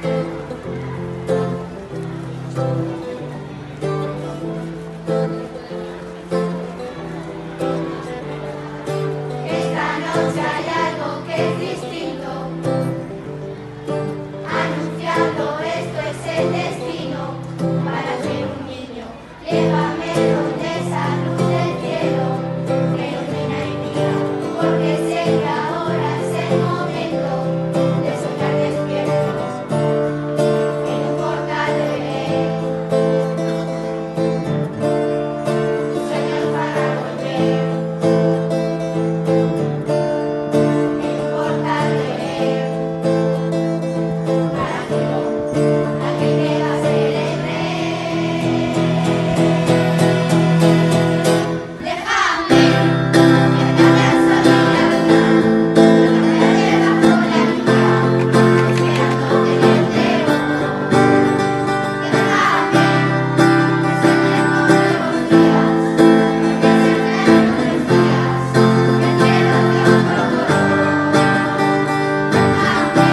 Esta noche hay algo que es distinto, anunciando esto es el destino. Para ser un niño, llévame donde esa luz del cielo me ilumina y guía, porque sé que ahora es el momento de soñar despiertos en un portal de Belén. Sueños para volver en un portal de Belén, para aquel que va a ser el rey. Déjame quedarme al sol y la luna, caminaré bajo la lluvia, esperando tenerte ojo. Déjame que sueñe con nuevos días, que siempre me decías que el cielo te otorgó. Déjame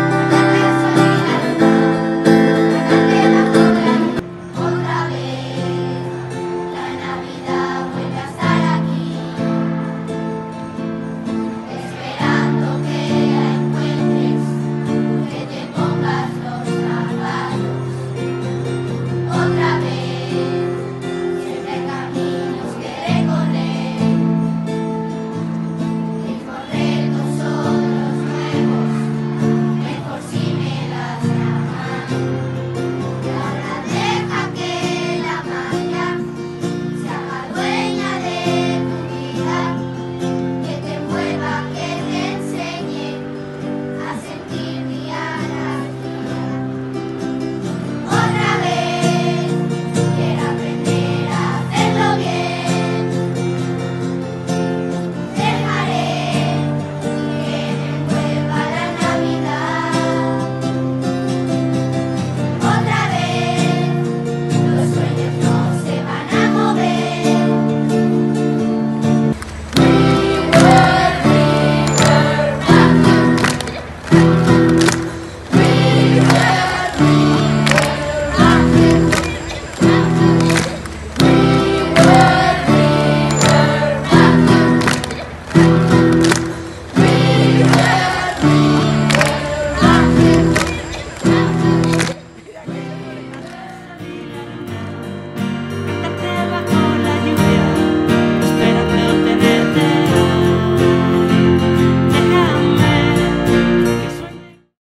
quedarme al sol y la luna, caminaré bajo la lluvia. Otra vez la Navidad vuelve a estar aquí, esperando que la encuentres, que te pongas los zapatos. Otra vez, siempre caminos que recorrer, y correctos son los nuevos, mejor si me das la mano. Y ahora deja que la magia se haga dueña de tu vida, que te mueva, que te enseñe a sentir mi anarquía. Otra vez quiero aprender a hacerlo bien. Dejaré que me envuelva la Navidad. Otra vez los sueños no se van a mover. River,